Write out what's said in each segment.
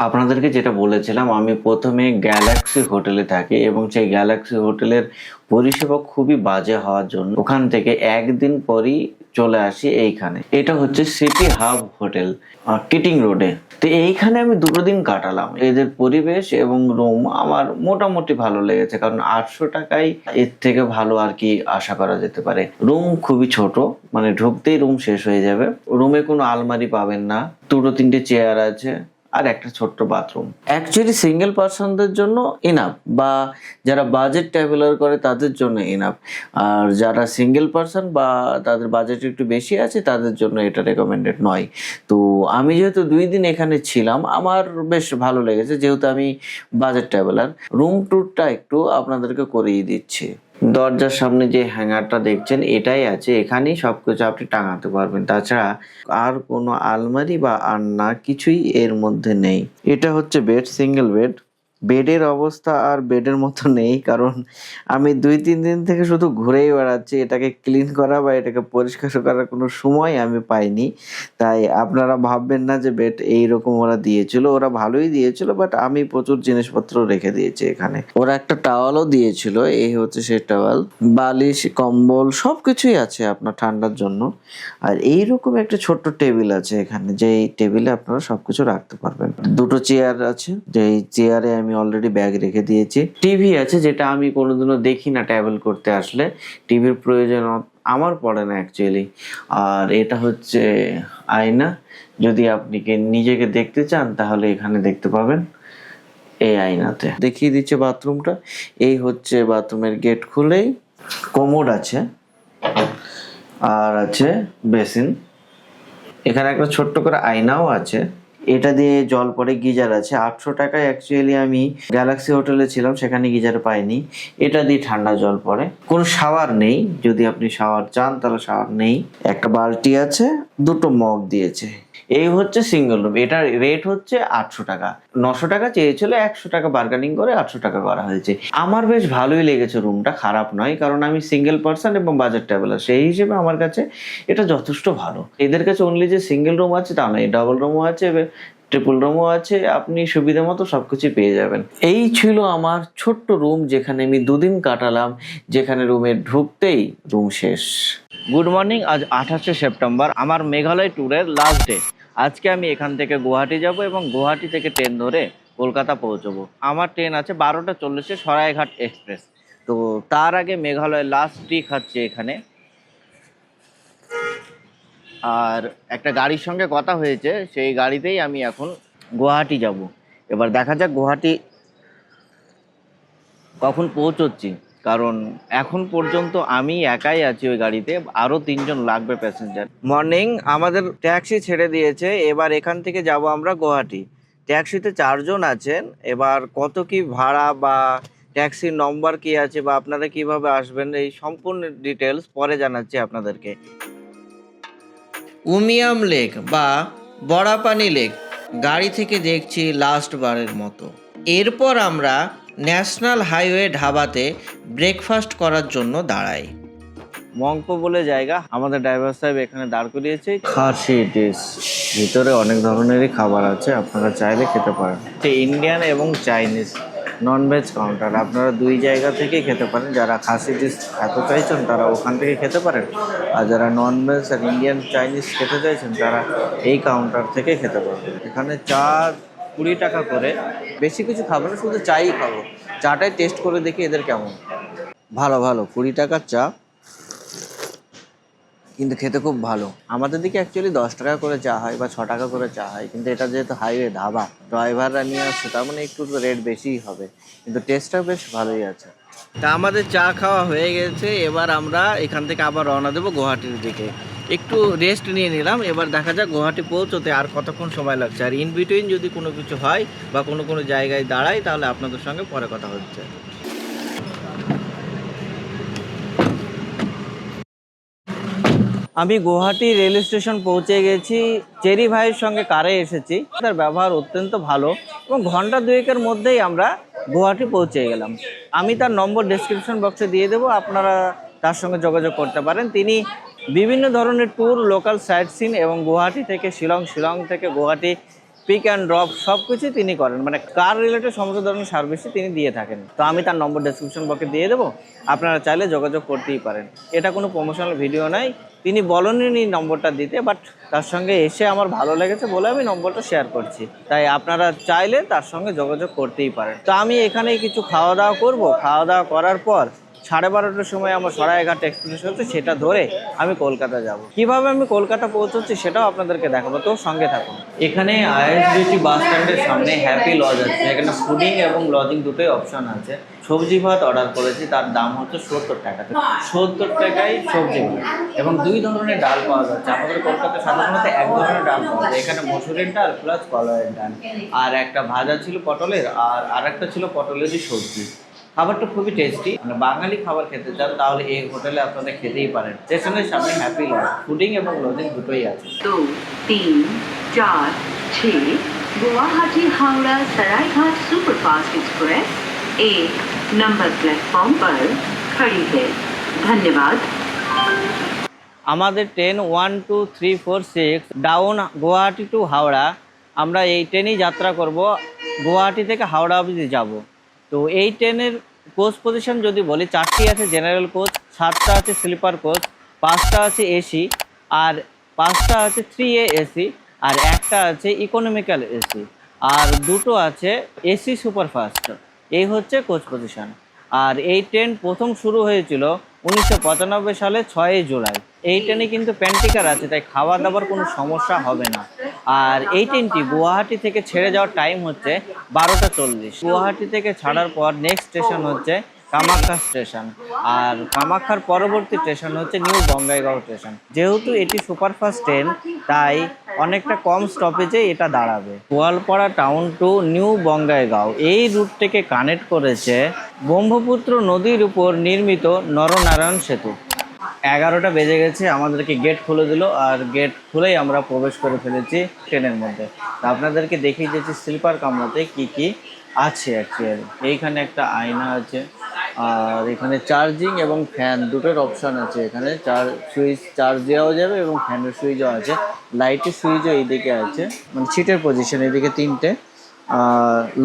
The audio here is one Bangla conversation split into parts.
আপনাদেরকে যেটা বলেছিলাম, আমি প্রথমে গ্যালাক্সি হোটেলে থাকি এবং সেই গ্যালাক্সি হোটেলের পরিষেবা খুবই বাজে হওয়ার জন্য ওখান থেকে একদিন পরই চলে আসি এইখানে। এটা হচ্ছে সিটি হাব হোটেল, কিটিং রোডে। তো এইখানে আমি 2 দিন কাটালাম। এদের পরিবেশ এবং রুম আমার মোটামুটি ভালো লেগেছে, কারণ 800 টাকায় এর থেকে ভালো আর কি আশা করা যেতে পারে। রুম খুবই ছোট, মানে ঢুকতেই রুম শেষ হয়ে যাবে। রুমে কোনো আলমারি পাবেন না, 2-3টে চেয়ার আছে আর একটা ছোট্ট বাথরুম। অ্যাকচুয়ালি সিঙ্গেল পার্সনদের জন্য ইনাফ, বা যারা বাজেট ট্রাভেলার করে তাদের জন্য ইনাফ। আর যারা সিঙ্গেল পার্সন বা তাদের বাজেট একটু বেশি আছে তাদের জন্য এটা রেকমেন্ডেড নয়। তো আমি যেহেতু 2 দিন এখানে ছিলাম, আমার বেশ ভালো লেগেছে, যেহেতু আমি বাজেট ট্রাভেলার। রুম ট্যুরটা একটু আপনাদেরকে করিয়ে দিচ্ছি। দরজার সামনে যে হ্যাঙ্গারটা দেখছেন এটাই আছে, এখানেই সবকিছু আপনি টাঙাতে পারবেন। তাছাড়া আর কোনো আলমারি বা আলনা কিছুই এর মধ্যে নেই। এটা হচ্ছে বেড, সিঙ্গেল বেড। বেডের অবস্থা আর বেডের মতো নেই, কারণ আমি 2-3 দিন থেকে শুধু ঘুরেই বেড়াচ্ছি। এটাকে ক্লিন করা বা এটাকে পরিষ্কার করার কোনো সময় আমি পাইনি। তাই আপনারা ভাববেন না যে বেড এইরকম ওরা দিয়েছিল। ওরা ভালোই দিয়েছিল, বাট আমি প্রচুর জিনিসপত্র রেখে দিয়েছি এখানে। ওরা একটা টাওয়ালও দিয়েছিল, এই হচ্ছে সেই টাওয়াল। বালিশ, কম্বল সবকিছুই আছে আপনার ঠান্ডার জন্য। আর এইরকম একটা ছোট্ট টেবিল আছে এখানে, যে টেবিলে আপনারা সবকিছু রাখতে পারবেন। 2টো চেয়ার আছে, যেই চেয়ারে আমি অলরেডি ব্যাগ রেখে দিয়েছি। টিভি আছে, যেটা আমি কোনোদিনও দেখি না ট্রাভেল করতে আসলে। টিভির প্রয়োজন আমার পড়ে না অ্যাকচুয়ালি। আর এটা হচ্ছে আয়না, যদি আপনি নিজেকে দেখতে চান তাহলে এখানে দেখতে পাবেন এই আয়নাতে। দেখিয়ে দিচ্ছে বাথরুমটা। এই হচ্ছে বাথরুমের গেট খুলেই কোমোড আছে, আর আছে বেসিন। এখানে একটা ছোট্ট করে আয়নাও আছে। এটা দিয়ে জল পড়ে। গিজার আছে 800 টাকায়। অ্যাকচুয়ালি আমি গ্যালাক্সি হোটেলে ছিলাম, সেখানে গিজার পাইনি। এটা দিয়ে ঠান্ডা জল পড়ে। কোনো শাওয়ার নেই, যদি আপনি শাওয়ার চান তাহলে শাওয়ার নেই। একটা বালতি আছে, 2টো মগ দিয়েছে। এই হচ্ছে সিঙ্গেল রুম। এটার রেট হচ্ছে 800 টাকা। 900 টাকা চেয়েছিল, 100 টাকা বার্গেনিং করে 800 টাকা করা হয়েছে। আমার বেশ ভালোই লেগেছে, রুমটা খারাপ নয়, কারণ আমি সিঙ্গেল পার্সন এবং বাজেট ট্রাভেলার, সেই হিসেবে আমার কাছে এটা যথেষ্ট ভালো। এদের কাছে অনলি যে সিঙ্গেল রুম আছে তা নয়, ডাবল রুমও আছে, ট্রিপল রুমও আছে। আপনি সুবিধা মতো সবকিছু পেয়ে যাবেন। এই ছিল আমার ছোট্ট রুম, যেখানে আমি 2 দিন কাটালাম, যেখানে রুমে ঢুকতেই রুম শেষ। Good morning. আজ 28শে সেপ্টেম্বর, আমার মেঘালয় ট্যুরের লাস্ট ডে। আজকে আমি এখান থেকে গুয়াহাটি যাব এবং গুয়াহাটি থেকে ট্রেন ধরে কলকাতা পৌঁছবো। আমার ট্রেন আছে 12টা 40-এ, সরাইঘাট এক্সপ্রেস। তো তার আগে মেঘালয় লাস্ট টি খাচ্ছে এখানে। আর একটা গাড়ির সঙ্গে কথা হয়েছে, সেই গাড়িতেই আমি এখন গুয়াহাটি যাব। এবার দেখা যাক গুয়াহাটি কখন পৌঁছচ্ছি, কারণ এখন পর্যন্ত আমি একাই আছি ওই গাড়িতে, আরও 3জন লাগবে প্যাসেঞ্জার। মর্নিং, আমাদের ট্যাক্সি ছেড়ে দিয়েছে। এবার এখান থেকে যাব আমরা গুয়াহাটি। ট্যাক্সিতে 4জন আছেন। এবার কত কি ভাড়া বা ট্যাক্সির নম্বর কি আছে বা আপনারা কিভাবে আসবেন, এই সম্পূর্ণ ডিটেলস পরে জানাচ্ছি আপনাদেরকে। উমিয়াম লেক বা বড়াপানি লেক গাড়ি থেকে দেখছি লাস্ট বারের মতো। এরপর আমরা ন্যাশনাল হাইওয়ে ধাবাতে ব্রেকফাস্ট করার জন্য দাঁড়াই। মংপো বলে জায়গা, আমাদের ড্রাইভার সাহেব এখানে দাঁড় করিয়েছে। খাসি ডিশ, ভিতরে অনেক ধরনেরই খাবার আছে, আপনারা চাইলে খেতে পারেন। ইন্ডিয়ান এবং চাইনিজ ননভেজ কাউন্টার, আপনারা 2 জায়গা থেকেই খেতে পারেন। যারা খাসি ডিশ খেতে চাইছেন তারা ওখান থেকে খেতে পারেন, আর যারা ননভেজ আর ইন্ডিয়ান চাইনিজ খেতে চাইছেন তারা এই কাউন্টার থেকে খেতে পারবেন। এখানে চা 20 টাকা করে, বেশি কিছু খাবো না, শুধু চাই খাবো। চাটাই টেস্ট করে দেখি এদের কেমন। ভালো ভালো, 20 টাকার চা, কিন্তু খেতে খুব ভালো। আমাদের দিকে অ্যাকচুয়ালি 10 টাকা করে চা হয় বা 6 টাকা করে চা হয়, কিন্তু এটা যেহেতু হাইওয়ে ধাবা, ড্রাইভাররা নিয়ে আসছে, তার মানে একটু রেট বেশিই হবে, কিন্তু টেস্টটা বেশ ভালোই আছে। তা আমাদের চা খাওয়া হয়ে গেছে। এবার আমরা এখান থেকে আবার রওনা দেবো গুয়াহাটির দিকে। একটু রেস্ট নিয়ে নিলাম। এবার দেখা যাক গুয়াহাটি পৌঁছতে আর কতক্ষণ সময় লাগছে। আর ইন বিটুইন যদি কোনো কিছু হয় বা কোনো জায়গায় দাঁড়াই, তাহলে আপনাদের সঙ্গে পরে কথা হচ্ছে। আমি গুয়াহাটি রেল স্টেশন পৌঁছে গেছি। চেরি ভাইয়ের সঙ্গে কারে এসেছি, তার ব্যবহার অত্যন্ত ভালো এবং ঘন্টা 2-এর মধ্যেই আমরা গুয়াহাটি পৌঁছে গেলাম। আমি তার নম্বর ডেসক্রিপশন বক্সে দিয়ে দেবো, আপনারা তার সঙ্গে যোগাযোগ করতে পারেন। তিনি বিভিন্ন ধরনের ট্যুর, লোকাল সাইট সিন এবং গুয়াহাটি থেকে শিলং, শিলং থেকে গুয়াহাটি পিক অ্যান্ড ড্রপ সব কিছুই তিনি করেন, মানে কার রিলেটেড সমস্ত ধরনের সার্ভিসই তিনি দিয়ে থাকেন। তো আমি তার নম্বর ডেসক্রিপশন বক্সে দিয়ে দেবো, আপনারা চাইলে যোগাযোগ করতেই পারেন। এটা কোনো প্রমোশনাল ভিডিও নাই, তিনি বলেননি নম্বরটা দিতে, বাট তার সঙ্গে এসে আমার ভালো লেগেছে বলে আমি নম্বরটা শেয়ার করছি, তাই আপনারা চাইলে তার সঙ্গে যোগাযোগ করতেই পারেন। তো আমি এখানেই কিছু খাওয়া দাওয়া করব, খাওয়া দাওয়া করার পর 12:30টার সময় আমার সরাইঘাট এক্সপ্রেস হচ্ছে, সেটা ধরে আমি কলকাতা যাব। কিভাবে আমি কলকাতা পৌঁছচ্ছি সেটাও আপনাদেরকে দেখাবো, তো সঙ্গে থাকুন। এখানে আইএসবিটি বাস স্ট্যান্ডের সামনে হ্যাপি লজ আছে, এখানে ফুডিং এবং লজিং দুটোই অপশন আছে। সবজি ভাত অর্ডার করেছি, তার দাম হচ্ছে 70 টাকা। 70 টাকায় সবজি ভাত এবং 2 ধরনের ডাল পাওয়া যাচ্ছে। আমাদের কলকাতায় সাধারণত এক ধরনের ডাল পাওয়া যায়, এখানে মসুরের ডাল প্লাস কলাইয়ের ডাল, আর একটা ভাজা ছিল পটলের, আর আরেকটা ছিল পটলেরই সবজি। খাবারটা খুবই টেস্টি, মানে বাঙালি খাবার খেতে চান তাহলে এই হোটেলে আপনারা খেতেই পারেন। স্টেশনের সামনে হ্যাপি লজ, ফুডিং এবং লজিং দুটোই আছে। 2, 3, 4, 6 Guwahati Howrah Saraighat superfast express 1 number platform पर खड़ी है। धन्यवाद। আমাদের train 1, 2, 3, 4, 6 down Guwahati to Howrah. আমরা এই ট্রেনেই যাত্রা করব, গুয়াহাটি থেকে হাওড়া অবধি যাব। তো এই ট্রেনের কোচ পজিশন যদি বলি, 4টি আছে জেনারেল কোচ, 7টা আছে স্লিপার কোচ, 5টা আছে এসি, আর 5টা আছে 3A এসি, আর একটা আছে ইকোনমিক্যাল এসি, আর 2টো আছে এসি সুপারফাস্ট। এই হচ্ছে কোচ পজিশন। আর এই ট্রেন প্রথম শুরু হয়েছিল 1995 সালে 6 জুলাই। এই ট্রেনে কিন্তু প্যান্টিকার আছে, তাই খাওয়া দাওয়ার কোনো সমস্যা হবে না। আর এই ট্রেনটি গুয়াহাটি থেকে ছেড়ে যাওয়ার টাইম হচ্ছে 12:40। গুয়াহাটি থেকে ছাড়ার পর নেক্সট স্টেশন হচ্ছে কামাখ্যা স্টেশন, আর কামাখ্যার পরবর্তী স্টেশন হচ্ছে নিউ বঙ্গাইগাঁও স্টেশন। যেহেতু এটি সুপারফাস্ট ট্রেন, তাই অনেকটা কম স্টপেজে এটা দাঁড়াবে। Goalpara town two new Bongaigaon এই রুটটিকে কানেক্ট করেছে ব্রহ্মপুত্র নদীর উপর নির্মিত নরনারায়ণ সেতু। 11টা বেজে গেছে, আমাদেরকে গেট খুলে দিল, আর গেট খুলেই আমরা প্রবেশ করে ফেলেছি ট্রেনের মধ্যে। তা আপনাদেরকে দেখিয়ে দিয়েছি স্লিপার কামরাতে কি কি আছে অ্যাকচুয়ালি। এইখানে একটা আয়না আছে, আর এখানে চার্জিং এবং ফ্যান দুটোর অপশান আছে। এখানে সুইচ চার্জ দেওয়াও যাবে এবং ফ্যানের সুইচও আছে, লাইটের সুইচও এইদিকে আছে, মানে সিটের পজিশন এদিকে 3টে,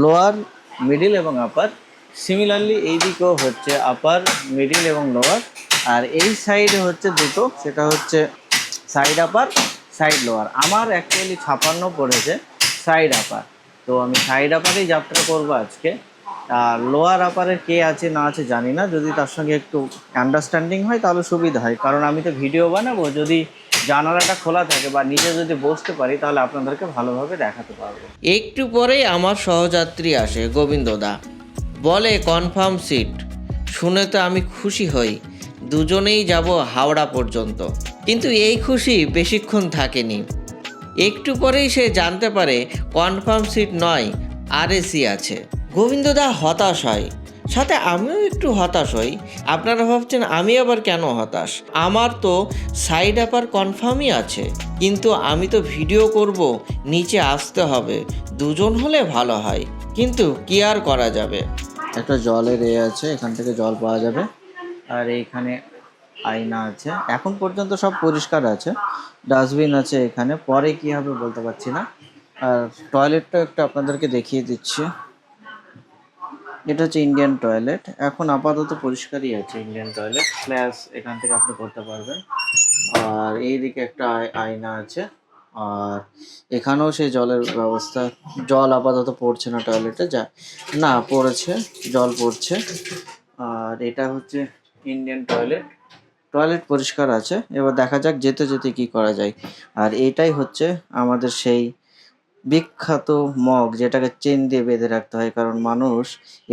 লোয়ার, মিডিল এবং আপার। সিমিলারলি এইদিকেও হচ্ছে আপার, মিডিল এবং লোয়ার, আর এই সাইডে হচ্ছে দুটো, সেটা হচ্ছে সাইড আপার, সাইড লোয়ার। আমার অ্যাকচুয়ালি 56 পড়েছে সাইড আপার, তো আমি সাইড আপারেই যাত্রা করবো আজকে। আর লোয়ার আপারের কে আছে না আছে জানি না, যদি তার সঙ্গে একটু আন্ডারস্ট্যান্ডিং হয় তাহলে সুবিধা হয়, কারণ আমি তো ভিডিও বানাবো। যদি জানালাটা খোলা থাকে বা নিচে যদি বসতে পারি তাহলে আপনাদেরকে ভালোভাবে দেখাতে পারবো। একটু পরেই আমার সহযাত্রী আসে গোবিন্দদা, বলে কনফার্ম সিট। শুনে তো আমি খুশি হই, দুজনেই যাব হাওড়া পর্যন্ত। কিন্তু এই খুশি বেশিক্ষণ থাকেনি, একটু পরেই সে জানতে পারে কনফার্ম সিট নয়, আরএসি আছে। গোবিন্দদা হতাশ হয়, সাথে আমিও একটু হতাশ হই। আপনারা ভাবছেন আমি আবার কেন হতাশ? আমার তো সাইড আপার কনফার্মই আছে, কিন্তু আমি তো ভিডিও করব, নিচে আসতে হবে, দুজন হলে ভালো হয়, কিন্তু কি আর করা যাবে। একটা জলের আছে, এখান থেকে জল পাওয়া যাবে, আর এইখানে আয়না আছে। এখন পর্যন্ত সব পরিষ্কার আছে, ডাস্টবিন আছে এখানে, পরে কি হবে বলতে পারছি না। আর টয়লেটটা একটু আপনাদেরকে দেখিয়ে দিচ্ছি। এটা হচ্ছে ইন্ডিয়ান টয়লেট, এখন আপাতত পরিষ্কারই আছে ইন্ডিয়ান টয়লেট। প্লাস এখান থেকে আপনি করতে পারবেন। আর এইদিকে একটা আয়না আছে, আর এখানেও সেই জলের ব্যবস্থা। জল আপাতত পড়ছে না টয়লেটে, যা না পড়েছে, জল পড়ছে। আর এটা হচ্ছে ইন্ডিয়ান টয়লেট, টয়লেট পরিষ্কার আছে। এবার দেখা যাক যেতে যেতে কি করা যায়। আর এটাই হচ্ছে আমাদের সেই বিখ্যাত মগ, যেটাকে চেন দিয়ে বেঁধে রাখতে হয়, কারণ মানুষ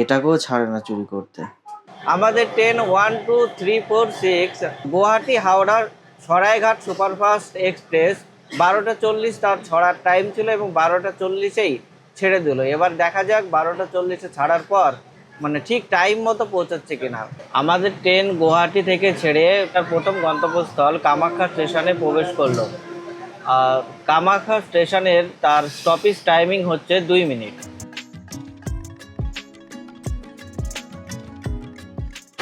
এটাকেও ছাড়ে না চুরি করতে। আমাদের ট্রেন 1, 2, 3, 4, 6 গুয়াহাটি হাওড়ার সরাইঘাট সুপারফাস্ট এক্সপ্রেস 12:40 তার ছড়ার টাইম ছিল, এবং 12:40-এই ছেড়ে দিল। এবার দেখা যাক 12:40-এ ছাড়ার পর মানে ঠিক টাইম মতো পৌঁছাচ্ছে কিনা। আমাদের ট্রেন গুয়াহাটি থেকে ছেড়ে তার প্রথম গন্তব্যস্থল কামাখ্যা স্টেশনে প্রবেশ করলো। কামাখ্যা স্টেশনের তার স্টপেজ টাইমিং হচ্ছে 2 মিনিট।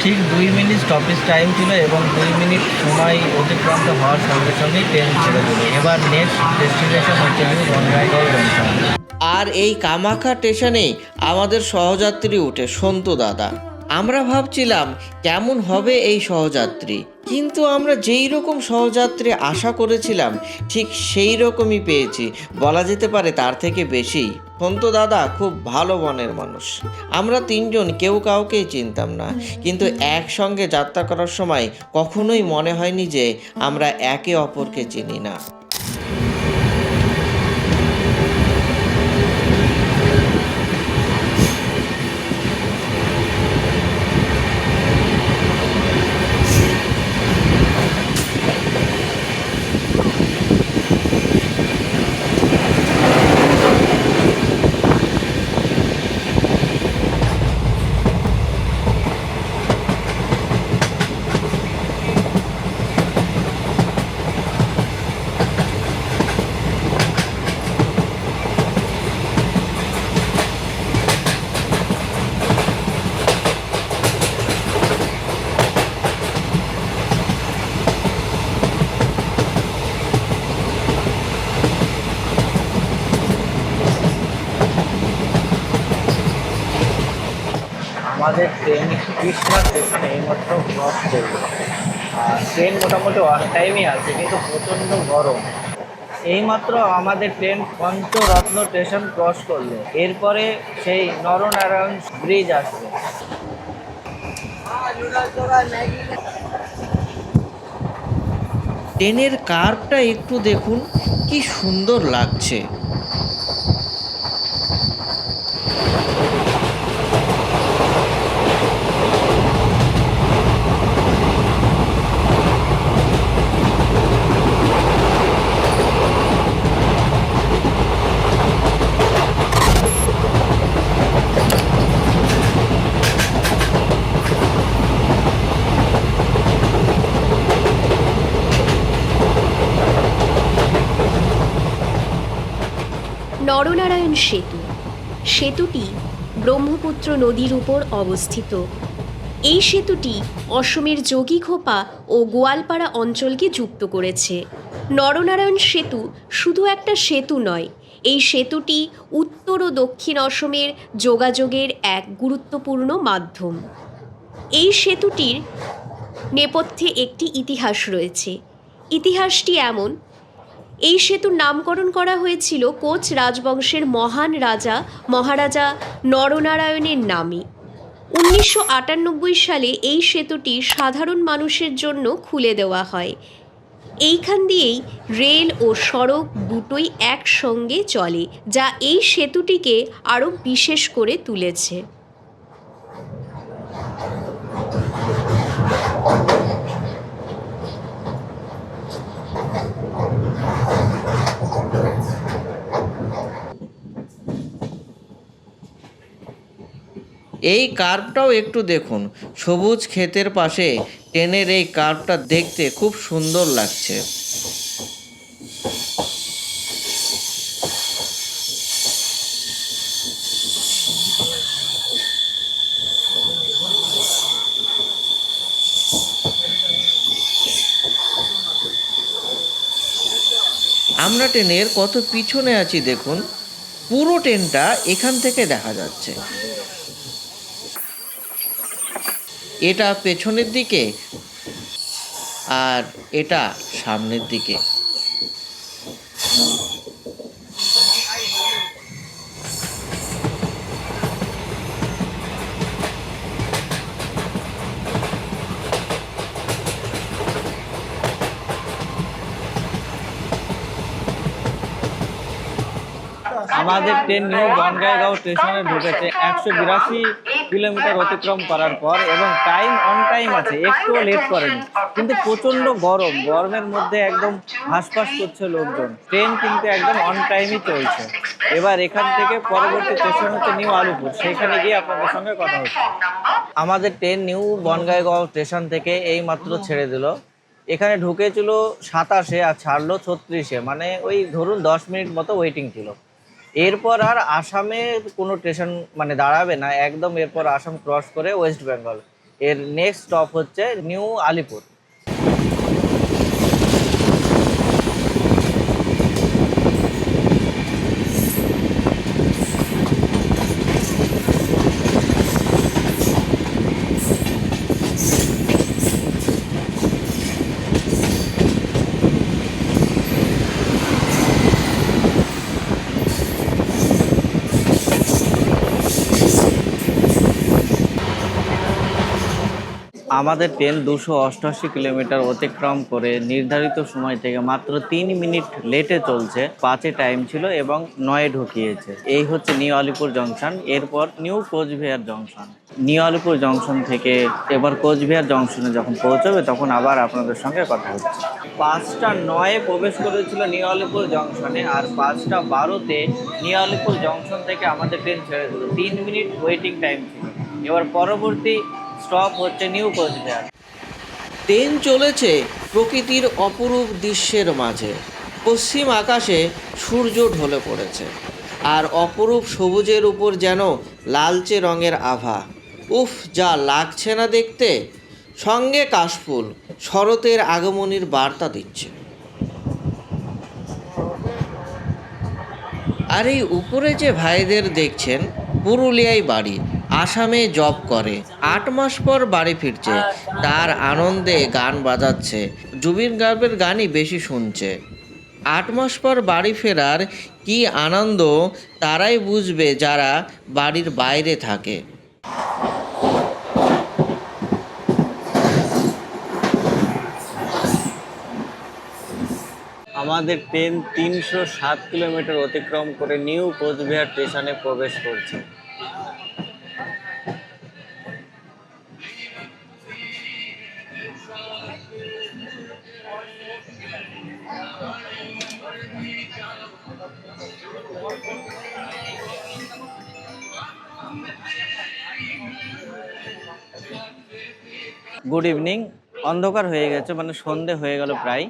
ঠিক 2 মিনিট স্টপেজ টাইম ছিল, এবং 2 মিনিট সময় অতিক্রান্ত হওয়ার সঙ্গে সঙ্গেই ট্রেন ছেড়ে দিল। এবার নেক্সট ডেস্টিনেশন হচ্ছে নিউ বঙ্গাইগাঁও জংশন। আর এই কামাখ্যা স্টেশনেই আমাদের সহযাত্রী উঠে সন্তু দাদা। আমরা ভাবছিলাম কেমন হবে এই সহযাত্রী, কিন্তু আমরা যেই রকম সহযাত্রী আশা করেছিলাম ঠিক সেই রকমই পেয়েছি, বলা যেতে পারে তার থেকে বেশি। সন্তু দাদা খুব ভালো মনের মানুষ। আমরা তিনজন কেউ কাউকেই চিনতাম না, কিন্তু একসঙ্গে যাত্রা করার সময় কখনোই মনে হয়নি যে আমরা একে অপরকে চিনি না। আমাদের ট্রেন কৃষ্ণা স্টেশনে এইমাত্র ক্রস করলো। আর ট্রেন মোটামুটি অন টাইমই আছে, কিন্তু প্রচণ্ড গরম। এইমাত্র আমাদের ট্রেন পঞ্চরত্ন স্টেশন ক্রস করলো, এরপরে সেই নরনারায়ণ ব্রিজ আসবে। ট্রেনের কার্ভটা একটু দেখুন, কি সুন্দর লাগছে। নরনারায়ণ সেতু। সেতুটি ব্রহ্মপুত্র নদীর উপর অবস্থিত। এই সেতুটি অসমের যোগীঘোপা ও গোয়ালপাড়া অঞ্চলকে যুক্ত করেছে। নরনারায়ণ সেতু শুধু একটা সেতু নয়, এই সেতুটি উত্তর ও দক্ষিণ অসমের যোগাযোগের এক গুরুত্বপূর্ণ মাধ্যম। এই সেতুটির নেপথ্যে একটি ইতিহাস রয়েছে। ইতিহাসটি এমন, এই সেতুর নামকরণ করা হয়েছিল কোচ রাজবংশের মহান রাজা মহারাজা নরনারায়ণের নামে। 1998 সালে এই সেতুটি সাধারণ মানুষের জন্য খুলে দেওয়া হয়। এইখান দিয়েই রেল ও সড়ক দুটোই একসঙ্গে চলে, যা এই সেতুটিকে আরও বিশেষ করে তুলেছে। এই কার্ভটাও একটু দেখুন, সবুজ ক্ষেতের পাশে ট্রেনের এই কার্ভটা দেখতে খুব সুন্দর লাগছে। আমরা ট্রেনের কত পিছনে আছি দেখুন, পুরো ট্রেনটা এখান থেকে দেখা যাচ্ছে। এটা পেছনের দিকে আর এটা সামনের দিকে। আমাদের ট্রেন নিউ বনগাইগাঁও স্টেশনে ঢুকেছে 182 কিলোমিটার অতিক্রম করার পর, এবং অন টাইম আছে, একটুও লেট করেনি। কিন্তু প্রচণ্ড গরমের মধ্যে একদম হাঁসফাঁস করছে লোকজন। ট্রেন কিন্তু একদম অন টাইমই চলছে। এবার এখান থেকে পরবর্তী স্টেশন হচ্ছে নিউ আলিপুর, সেখানে গিয়ে আপনাদের সঙ্গে কথা হচ্ছে। আমাদের ট্রেন নিউ বনগাইগাঁও স্টেশন থেকে এই মাত্র ছেড়ে দিল। এখানে ঢুকেছিল 27-এ আর ছাড়লো 36-এ, মানে ওই ধরুন 10 মিনিট মতো ওয়েটিং ছিল। এরপর আর আসামে কোনো স্টেশন মানে দাঁড়াবে না, একদম এরপর আসাম ক্রস করে ওয়েস্ট বেঙ্গল। এর নেক্সট স্টপ হচ্ছে নিউ আলিপুর। আমাদের ট্রেন 288 কিলোমিটার অতিক্রম করে নির্ধারিত সময় থেকে মাত্র 3 মিনিট লেটে চলছে। 5-এ টাইম ছিল এবং 9-এ ঢুকিয়েছে। এই হচ্ছে নিউ আলিপুর জংশন, এরপর new Cooch Behar junction. New Alipur junction থেকে এবার কোচবিহার জংশনে যখন পৌঁছবে তখন আবার আপনাদের সঙ্গে কথা হচ্ছে। 5টা 9-এ প্রবেশ করেছিল নিউ আলিপুর জংশনে, আর 5টা 12-তে নিউ আলিপুর জংশন থেকে আমাদের ট্রেন ছেড়ে দিল। 3 মিনিট ওয়েটিং টাইম ছিল। এবার পরবর্তী স্টপ হচ্ছে নিউ কোচবিহার। ট্রেন চলেছে প্রকৃতির অপরূপ দৃশ্যের মাঝে। পশ্চিম আকাশে সূর্য ঢলে পড়েছে, আর অপরূপ সবুজের উপর যেন লালচে রঙের আভা। উফ, যা লাগছে না দেখতে! সঙ্গে কাশফুল শরতের আগমনীর বার্তা দিচ্ছে। আর এই উপরে যে ভাইদের দেখছেন, পুরুলিয়ায় বাড়ি, আসামে জব করে, 8 মাস পর বাড়ি ফিরছে। তার আনন্দে গান বাজাচ্ছে, জুবিন গার্গের গানই বেশি শুনছে। 8 মাস পর বাড়ি ফেরার কি আনন্দ তারাই বুঝবে যারা বাড়ির বাইরে থাকে। আমাদের ট্রেন 307 কিলোমিটার অতিক্রম করে নিউ কোচবিহার স্টেশনে প্রবেশ করছে। Good evening. অন্ধকার হয়ে গেছে, মানে সন্ধে হয়ে গেল প্রায়।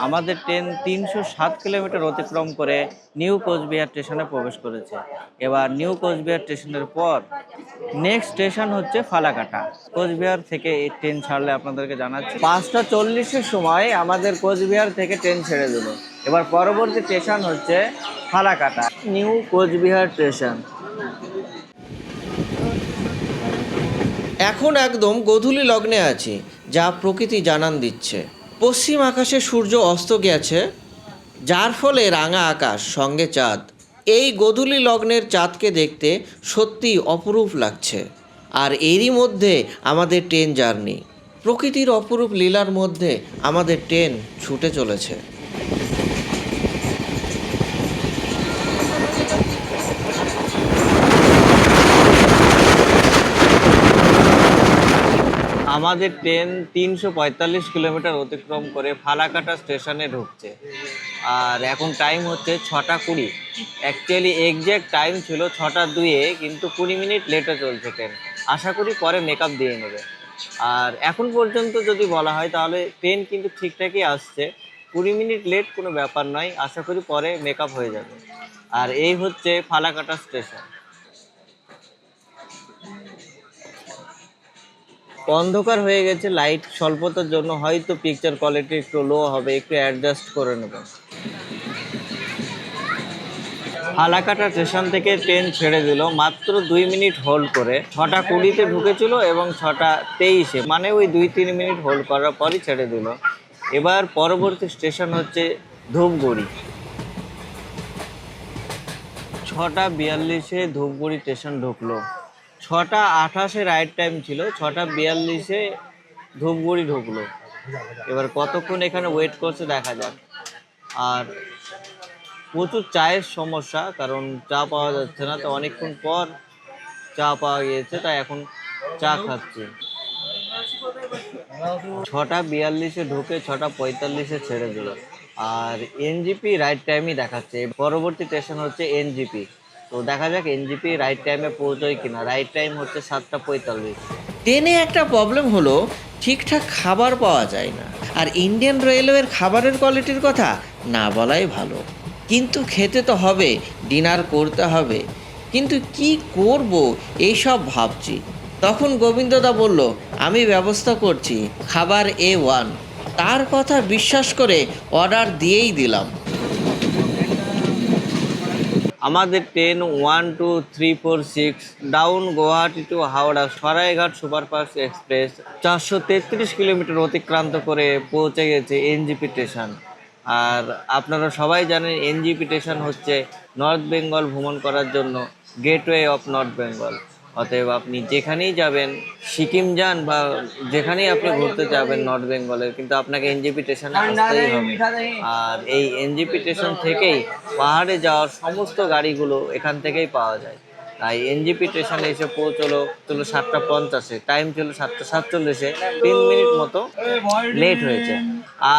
আমাদের ট্রেন 307 কিলোমিটার অতিক্রম করে নিউ কোচবিহার স্টেশনে প্রবেশ করেছে। এবার নিউ কোচবিহার স্টেশনের পর নেক্সট স্টেশন হচ্ছে ফালাকাটা। কোচবিহার থেকে এই ট্রেন ছাড়লে আপনাদেরকে জানাচ্ছি 5টা 40-এর সময় আমাদের কোচবিহার থেকে ট্রেন ছেড়ে দিল। এবার পরবর্তী স্টেশন হচ্ছে ফালাকাটা, নিউ কোচবিহার স্টেশন। এখন একদম গোধূলি লগ্নে আছি, যা প্রকৃতি জানান দিচ্ছে। পশ্চিম আকাশে সূর্য অস্ত গেছে, যার ফলে রাঙা আকাশ সঙ্গে চাঁদ। এই গোধূলি লগ্নের চাঁদকে দেখতে সত্যিই অপরূপ লাগছে। আর এরই মধ্যে আমাদের ট্রেন জার্নি। প্রকৃতির অপরূপ লীলার মধ্যে আমাদের ট্রেন ছুটে চলেছে। আমাদের ট্রেন 345 কিলোমিটার অতিক্রম করে ফালাকাটা স্টেশনে ঢুকছে। আর এখন টাইম হচ্ছে 6টা 20। অ্যাকচুয়ালি এক্স্যাক্ট টাইম ছিল 6টা 2-এ, কিন্তু 20 মিনিট লেটে চলছে ট্রেন। আশা করি পরে মেকআপ দিয়ে নেবে। আর এখন পর্যন্ত যদি বলা হয় তাহলে ট্রেন কিন্তু ঠিকঠাকই আসছে। 20 মিনিট লেট কোনো ব্যাপার নয়, আশা করি পরে মেকআপ হয়ে যাবে। আর এই হচ্ছে ফালাকাটা স্টেশন। অন্ধকার হয়ে গেছে, লাইট স্বল্পতার জন্য হয়তো পিকচার কোয়ালিটি একটু লো হবে, একটু অ্যাডজাস্ট করে নেব। ফালাকাটা স্টেশন থেকে ট্রেন ছেড়ে দিল মাত্র 2 মিনিট হোল্ড করে। 6টা 20-তে ঢুকেছিল এবং 6টা 23-এ, মানে ওই 2-3 মিনিট হোল্ড করার পরই ছেড়ে দিল। এবার পরবর্তী স্টেশন হচ্ছে ধূপগুড়ি। 6টা 42-এ ধূপগুড়ি স্টেশন ঢুকলো। 6টা 28-এ রাইট টাইম ছিল, 6টা 42-এ ধূপগুড়ি ঢুকলো। এবার কতক্ষণ এখানে ওয়েট করছে দেখা যাক। আর প্রচুর চায়ের সমস্যা, কারণ চা পাওয়া যাচ্ছে না। তো অনেকক্ষণ পর চা পাওয়া গিয়েছে, তাই এখন চা খাচ্ছি। 6টা 42-এ ঢুকে 6টা 45-এ ছেড়ে দিল। আর এনজিপি রাইট টাইমই দেখাচ্ছে। পরবর্তী স্টেশন হচ্ছে এনজিপি। তো দেখা যাক এনজিপি রাইট টাইমে পৌঁছয় কিনা। রাইট টাইম হচ্ছে 7টা 45। ট্রেনে একটা প্রবলেম হলো ঠিকঠাক খাবার পাওয়া যায় না। আর ইন্ডিয়ান রেলওয়ের খাবারের কোয়ালিটির কথা না বলাই ভালো। কিন্তু খেতে তো হবে, ডিনার করতে হবে। কিন্তু কি করব এইসব ভাবছি। তখন গোবিন্দদা বলল, আমি ব্যবস্থা করছি, খাবার A1। তার কথা বিশ্বাস করে অর্ডার দিয়েই দিলাম। আমাদের train 12346 down Guwahati to Howrah Saraighat superfast express 433 kilometre অতিক্রান্ত করে পৌঁছে গেছে এনজিপি স্টেশন। আর আপনারা সবাই জানেন এনজিপি স্টেশন হচ্ছে নর্থ বেঙ্গল ভ্রমণ করার জন্য গেটওয়ে অফ নর্থ বেঙ্গল। অতএব আপনি যেখানেই যাবেন, সিকিম যান বা যেখানেই আপনি ঘুরতে যাবেন নর্থ বেঙ্গলের, কিন্তু আপনাকে এনজেপি স্টেশনে আসতেই হবে। আর এই এনজেপি স্টেশন থেকেই পাহাড়ে যাওয়ার সমস্ত গাড়িগুলো এখান থেকেই পাওয়া যায়। তাই এনজেপি স্টেশনে এসে পৌঁছলো 7:50, টাইম ছিল 7:47, 3 মিনিট মতো লেট হয়েছে।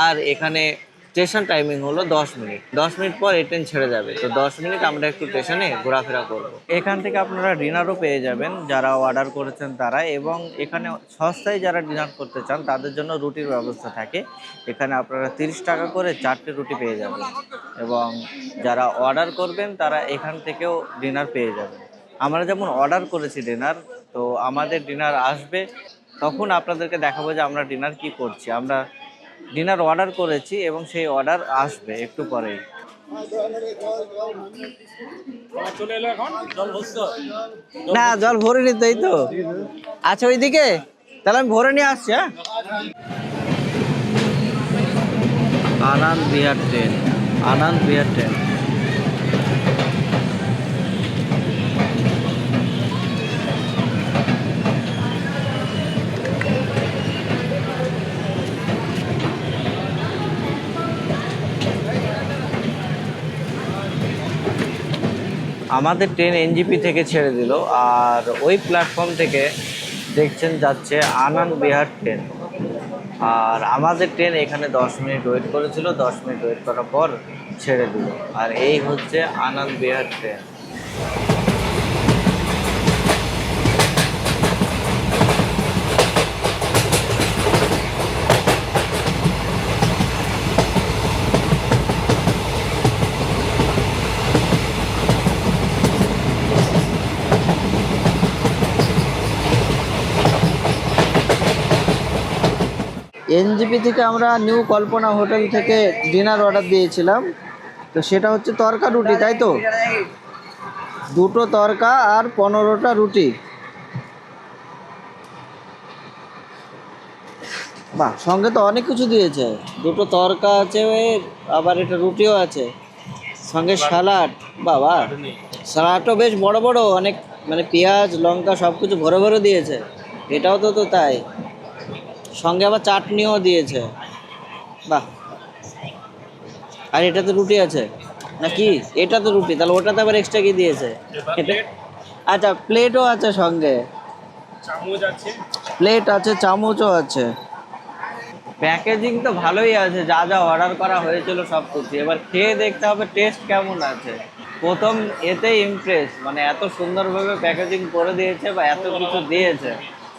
আর এখানে স্টেশন টাইমিং হলো 10 মিনিট। 10 মিনিট পর এই ট্রেন ছেড়ে যাবে, তো 10 মিনিট আমরা একটু স্টেশনে ঘোরাফেরা করব। এখান থেকে আপনারা ডিনারও পেয়ে যাবেন যারা অর্ডার করেছেন তারা, এবং এখানে সস্তায় যারা ডিনার করতে চান তাদের জন্য রুটির ব্যবস্থা থাকে। এখানে আপনারা 30 টাকা করে 4টে রুটি পেয়ে যাবেন, এবং যারা অর্ডার করবেন তারা এখান থেকেও ডিনার পেয়ে যাবেন। আমরা যেমন অর্ডার করেছি ডিনার, তো আমাদের ডিনার আসবে তখন আপনাদেরকে দেখাবো যে আমরা ডিনার কি করছি। আমরা ডিনার অর্ডার করেছি এবং সেই অর্ডার আসবে একটু পরেই। না, জল ভরে নিতে তো আচ্ছা ওইদিকে, তাহলে আমি ভরে নিয়ে আসছি। হ্যাঁ, আনন্দ বিহার ট্রেন, আনন্দ বিহার ট্রেন। আমাদের ট্রেন এনজেপি থেকে ছেড়ে দিল, আর ওই প্ল্যাটফর্ম থেকে দেখছেন যাচ্ছে আনন্দ বিহার ট্রেন। আর আমাদের ট্রেন এখানে 10 মিনিট ওয়েট করেছিল, 10 মিনিট ওয়েট করার পর ছেড়ে দিল। আর এই হচ্ছে আনন্দ বিহার ট্রেন। এনজেপি থেকে আমরা নিউ কল্পনা হোটেল থেকে ডিনার অর্ডার দিয়েছিলাম, তো সেটা হচ্ছে তরকা রুটি, তাই তো? 2টো তরকা আর 15টা রুটি। বাহ, সঙ্গে তো অনেক কিছু দিয়েছে। 2টো তরকা আছে, আবার এটা রুটিও আছে, সঙ্গে স্যালাড। বাবা, স্যালাডও বেশ বড় বড়, অনেক মানে পেঁয়াজ লঙ্কা সব কিছু ভরে ভরে দিয়েছে। এটাও তো তাই, সঙ্গে আবার চাটনিও দিয়েছে। বাহ, আর এটাতে রুটি আছে নাকি? এটা তো রুটি, তাহলে ওটাতে আবার এক্সট্রা কি দিয়েছে? আচ্ছা, প্লেটও আছে সঙ্গে, প্লেট আছে, চামচও আছে। প্যাকেজিং তো ভালোই আছে, যা যা অর্ডার করা হয়েছিল সব কিছু। এবার খেয়ে দেখতে হবে টেস্ট কেমন আছে। প্রথম এতেই ইমপ্রেস, মানে এত সুন্দরভাবে প্যাকেজিং করে দিয়েছে বা এত কিছু দিয়েছে।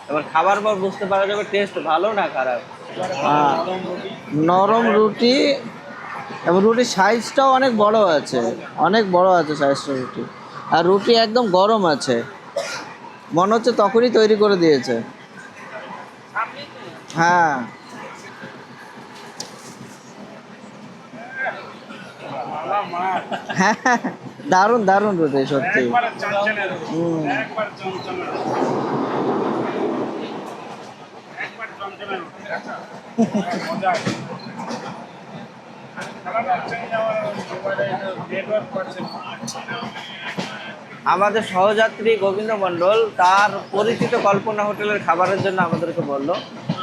এবার খাবার পর বুঝতে পারা যাবে টেস্ট ভালো না খারাপ। নরম রুটি, এবং রুটির সাইজটাও অনেক বড় আছে, অনেক বড় আছে সাইজটা রুটি। আর রুটি একদম গরম আছে, মনে হচ্ছে তখনই তৈরি করে দিয়েছে। হ্যাঁ, হ্যাঁ, দারুণ দারুণ রুটি সত্যি। আমাদের সহযাত্রী গোবিন্দ মণ্ডল তার পরিচিত কল্পনা হোটেলের খাবারের জন্য আমাদেরকে বলল,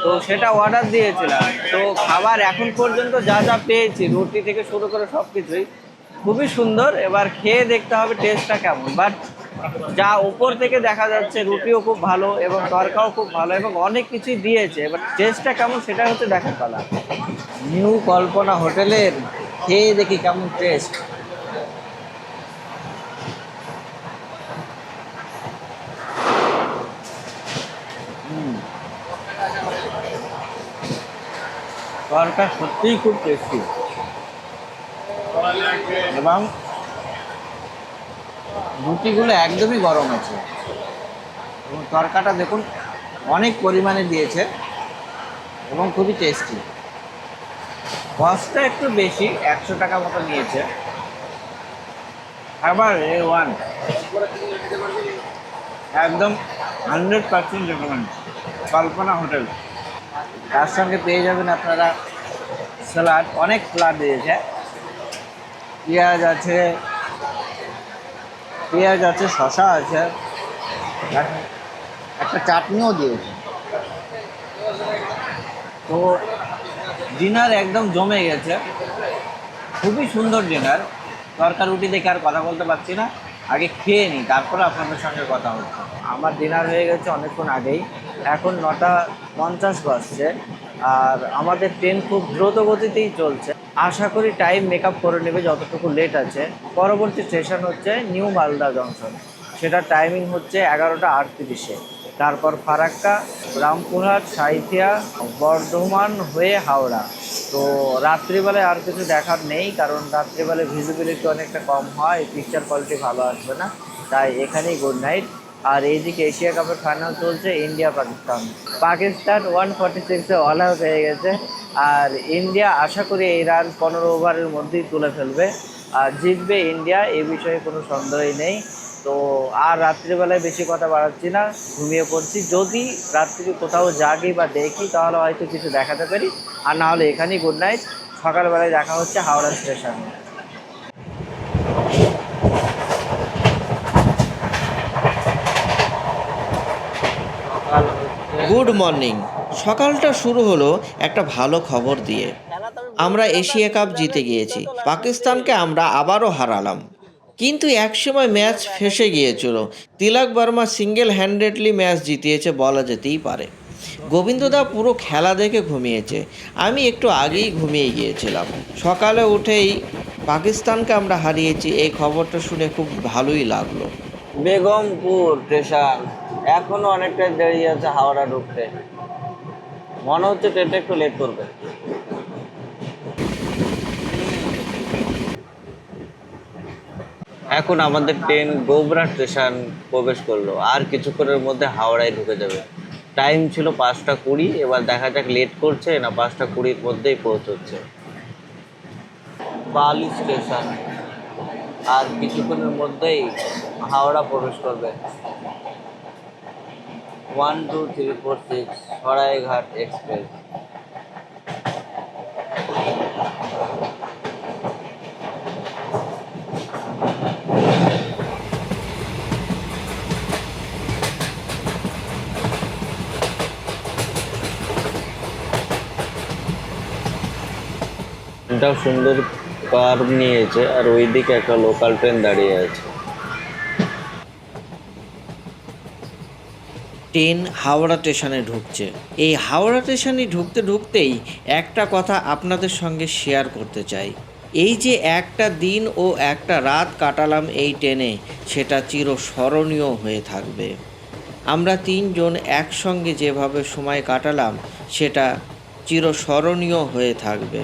তো সেটা অর্ডার দিয়েছিলাম। তো খাবার এখন পর্যন্ত যা যা পেয়েছি, রুটি থেকে শুরু করে সব কিছুই খুবই সুন্দর। এবার খেয়ে দেখতে হবে টেস্টটা কেমন। বাট যা উপর থেকে দেখা যাচ্ছে, রুটিও খুব ভালো এবং তরকাও খুব ভালো এবং অনেক কিছুই দিয়েছে। এবার টেস্টটা কেমন সেটা হচ্ছে দেখার পালা। নিউ কল্পনা হোটেলের খেয়ে দেখি কেমন টেস্ট। তরকা সত্যিই খুব টেস্টি, এবং রুটিগুলো একদমই গরম আছে, এবং তরকাটা দেখুন অনেক পরিমাণে দিয়েছে এবং খুবই টেস্টি। কস্টটা একটু বেশি, 100 টাকা মতো নিয়েছে। আবার A1 একদম 100% রেকমেন্ড কল্পনা হোটেল। তার সঙ্গে পেয়ে যাবেন আপনারা স্যালাড, অনেক স্যালাড দিয়েছে। পেঁয়াজ আছে, শসা আছে, একটা চাটনিও দিয়েছে। তো ডিনার একদম জমে গেছে, খুবই সুন্দর ডিনার। তরকার রুটি দেখে আর কথা বলতে পারছি না, আগে খেয়ে নিই তারপরে আপনাদের সঙ্গে কথা হচ্ছে। আমার ডিনার হয়ে গেছে অনেকক্ষণ আগেই, এখন 9:50 বাজছে। আর আমাদের ট্রেন খুব দ্রুত গতিতেই চলছে, আশা করি টাইম মেকআপ করে নেবে যতটুকু লেট আছে। পরবর্তী স্টেশন হচ্ছে নিউ মালদা জংশন, সেটার টাইমিং হচ্ছে 11:38। তারপর ফারাক্কা, রামপুরহাট, সাঁইথিয়া, বর্ধমান হয়ে হাওড়া। তো রাত্রিবেলায় আর কিছু দেখার নেই, কারণ রাত্রিবেলায় ভিজিবিলিটি অনেকটা কম হয়, পিকচার কোয়ালিটি ভালো আসবে না, তাই এখানেই গুড নাইট। আর এইদিকে এশিয়া কাপের ফাইনাল চলছে, ইন্ডিয়া পাকিস্তান। পাকিস্তান 146-এ অল আউট হয়ে গেছে, আর ইন্ডিয়া আশা করি এই রান 15 ওভারের মধ্যেই তুলে ফেলবে আর জিতবে ইন্ডিয়া, এ বিষয়ে কোনো সন্দেহই নেই। তো আর রাত্রিবেলায় বেশি কথা বাড়াচ্ছি না, ঘুমিয়ে পড়ছি। যদি রাত্রি কোথাও জাগি বা দেখি তাহলে হয়তো কিছু দেখাতে পারি, আর না হলে এখানেই গুড নাইট। সকালবেলায় দেখা হচ্ছে হাওড়া স্টেশনে। Good morning. সকালটা শুরু হলো একটা ভালো খবর দিয়ে। আমরা এশিয়া কাপ জিতে গিয়েছি, পাকিস্তানকে আমরা আবারও হারালাম। কিন্তু একসময় ম্যাচ ফেঁসে গিয়েছিল, তিলক বর্মা সিঙ্গেল হ্যান্ডেডলি ম্যাচ জিতিয়েছে বলা যেতেই পারে। গোবিন্দদা পুরো খেলা দেখে ঘুমিয়েছে, আমি একটু আগেই ঘুমিয়ে গিয়েছিলাম। সকালে উঠেই পাকিস্তানকে আমরা হারিয়েছি এই খবরটা শুনে খুব ভালোই লাগলো। বেগমপুর স্টেশন, এখনো অনেকটা দেরি আছে হাওড়া ঢুকতে, মনে হচ্ছে ট্রেনটা একটু লেট করবে। এখন আমাদের ট্রেন গোবরা স্টেশন প্রবেশ করলো, আর কিছুক্ষণের মধ্যে হাওড়ায় ঢুকে যাবে। টাইম ছিল 5:20, এবার দেখা যাক লেট করছে না 5:20-র মধ্যেই পৌঁছচ্ছে। পালি স্টেশন আর কিছুক্ষণের মধ্যেই হাওড়া প্রবেশ করবে। 1 2 3 4 6 সরাইঘাট এক্সপ্রেস। এটাও সুন্দর কার্ভ নিয়েছে, আর ওইদিকে একটা লোকাল ট্রেন দাঁড়িয়ে আছে। ট্রেন হাওড়া স্টেশনে ঢুকছে। এই হাওড়া স্টেশনে ঢুকতে ঢুকতেই একটা কথা আপনাদের সঙ্গে শেয়ার করতে চাই। এই যে একটা দিন ও একটা রাত কাটালাম এই ট্রেনে, সেটা চিরস্মরণীয় হয়ে থাকবে। আমরা তিনজন একসঙ্গে যেভাবে সময় কাটালাম সেটা চিরস্মরণীয় হয়ে থাকবে।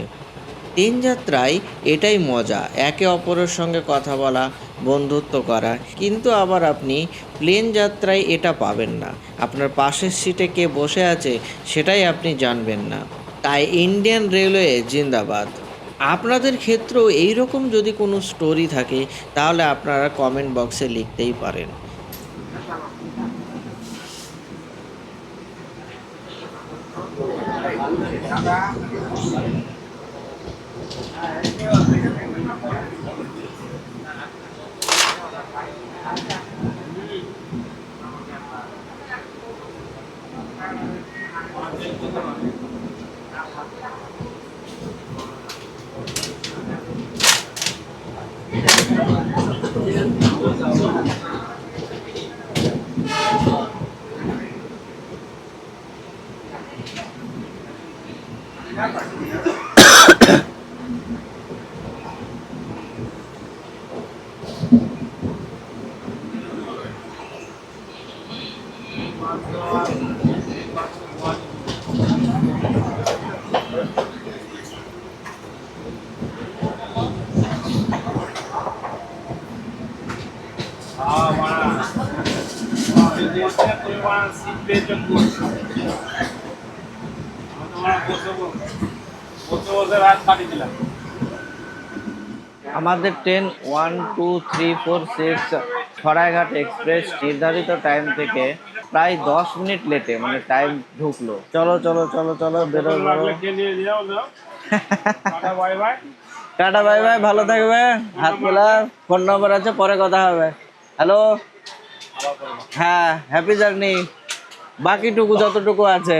ট্রেন যাত্রায় এটাই মজা, একে অপরের সঙ্গে কথা বলা, বন্ধুত্ব করা। কিন্তু আবার আপনি প্লেন যাত্রায় এটা পাবেন না, আপনার পাশের সিটে কে বসে আছে সেটাই আপনি জানবেন না। তাই ইন্ডিয়ান রেলওয়ে জিন্দাবাদ। আপনাদের ক্ষেত্রেও এইরকম যদি কোনো স্টোরি থাকে তাহলে আপনারা কমেন্ট বক্সে লিখতেই পারেন। আমাদের ট্রেন 1 2 3 4 6 সরাইঘাট এক্সপ্রেস নির্ধারিত টাইম থেকে প্রায় 10 মিনিট লেটে, মানে টাইম ঢুকলো। চলো চলো চলো চলো বেরো বেরো। টাটা বাই বাই, ভালো থাকবে, হাত মেলা, ফোন নম্বর আছে, পরে কথা হবে। হ্যালো হ্যাঁ, হ্যাপি জার্নি। বাকিটুকু যতটুকু আছে